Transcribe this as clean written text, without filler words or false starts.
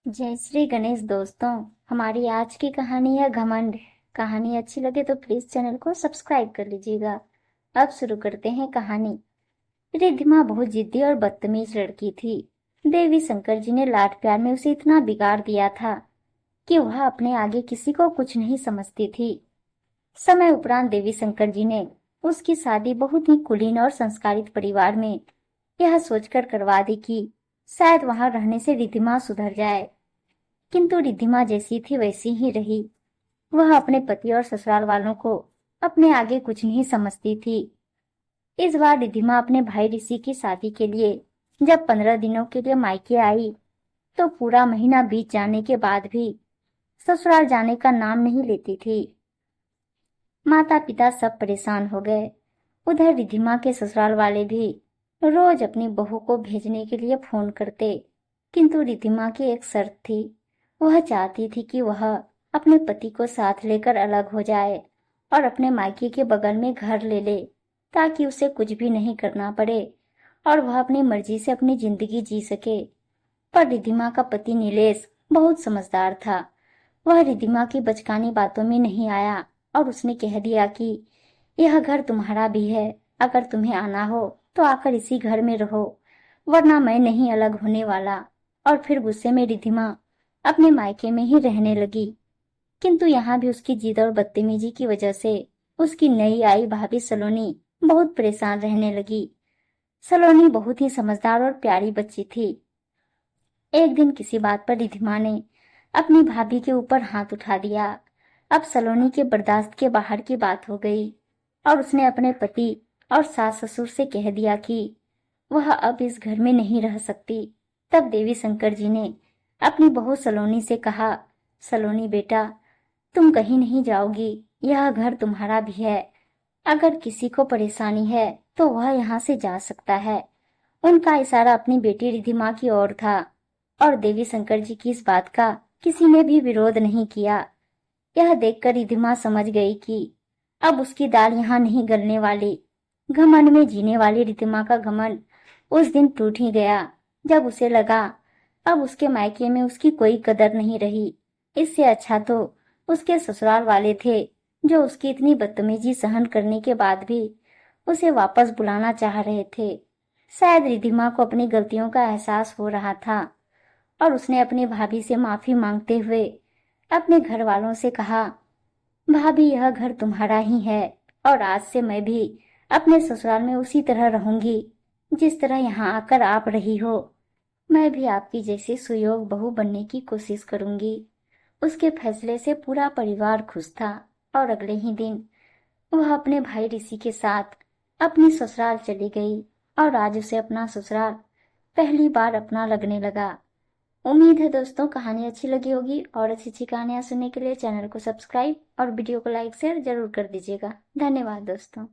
जय श्री गणेश दोस्तों। हमारी आज की कहानी है घमंड। कहानी अच्छी लगे तो प्लीज चैनल को सब्सक्राइब कर लीजिएगा। अब शुरू करते हैं कहानी। रिद्धिमा बहुत जिद्दी और बदतमीज लड़की थी। देवी शंकर जी ने लाड प्यार में उसे इतना बिगाड़ दिया था कि वह अपने आगे किसी को कुछ नहीं समझती थी। समय उपरांत देवी शंकर जी ने उसकी शादी बहुत ही कुलीन और संस्कारित परिवार में यह सोचकर करवा दी कि शायद वहां रहने से रिद्धिमा सुधर जाए। किंतु रिद्धिमा जैसी थी वैसी ही रही। वह अपने पति और ससुराल वालों को अपने आगे कुछ नहीं समझती थी। इस बार रिद्धिमा अपने भाई ऋषि की शादी के लिए जब 15 दिनों के लिए मायके आई तो पूरा महीना बीत जाने के बाद भी ससुराल जाने का नाम नहीं लेती थी। माता पिता सब परेशान हो गए। उधर रिद्धिमा के ससुराल वाले भी रोज अपनी बहू को भेजने के लिए फोन करते, किंतु रिद्धिमा की एक शर्त थी। वह चाहती थी कि वह अपने पति को साथ लेकर अलग हो जाए और अपने मायके के बगल में घर ले ले, ताकि उसे कुछ भी नहीं करना पड़े और वह अपनी मर्जी से अपनी जिंदगी जी सके। पर रिद्धिमा का पति नीलेश बहुत समझदार था। वह रिद्धिमा की बचकानी बातों में नहीं आया और उसने कह दिया कि यह घर तुम्हारा भी है, अगर तुम्हें आना हो तो आकर इसी घर में रहो, वरना मैं नहीं अलग होने वाला। और फिर गुस्से में रिद्धिमा अपने मायके में ही रहने लगी। किंतु यहाँ भी उसकी जिद और बदतमीजी की वजह से उसकी नई आई भाभी सलोनी बहुत परेशान रहने लगी। सलोनी बहुत ही समझदार और प्यारी बच्ची थी। एक दिन किसी बात पर रिद्धिमा ने अपनी भाभी के ऊपर हाथ उठा दिया। अब सलोनी के बर्दाश्त के बाहर की बात हो गई और उसने अपने पति और सास ससुर से कह दिया कि वह अब इस घर में नहीं रह सकती। तब देवी शंकर जी ने अपनी बहू सलोनी से कहा, सलोनी बेटा, तुम कहीं नहीं जाओगी, यह घर तुम्हारा भी है। अगर किसी को परेशानी है तो वह यहाँ से जा सकता है। उनका इशारा अपनी बेटी रिद्धिमा की ओर था और देवी शंकर जी की इस बात का किसी ने भी विरोध नहीं किया। यह देखकर रिद्धिमा समझ गई कि अब उसकी दाल यहाँ नहीं गलने वाली। घमंड में जीने वाली रिद्धिमा का घमंड उस दिन टूट ही गया जब उसे लगा अब उसके मायके में उसकी कोई कदर नहीं रही। इससे अच्छा तो उसके ससुराल वाले थे जो उसकी इतनी बदतमीजी सहन करने के बाद भी उसे वापस बुलाना चाह रहे थे। शायद रिद्धिमा को अपनी गलतियों का एहसास हो रहा था और उसने अपनी भाभी से माफी मांगते हुए अपने घर वालों से कहा, भाभी यह घर तुम्हारा ही है और आज से मैं भी अपने ससुराल में उसी तरह रहूंगी जिस तरह यहाँ आकर आप रही हो। मैं भी आपकी जैसी सुयोग बहू बनने की कोशिश करूंगी। उसके फैसले से पूरा परिवार खुश था और अगले ही दिन वह अपने भाई ऋषि के साथ अपनी ससुराल चली गई और आज उसे अपना ससुराल पहली बार अपना लगने लगा। उम्मीद है दोस्तों कहानी अच्छी लगी होगी और अच्छी अच्छी कहानियां सुनने के लिए चैनल को सब्सक्राइब और वीडियो को लाइक शेयर जरूर कर दीजिएगा। धन्यवाद दोस्तों।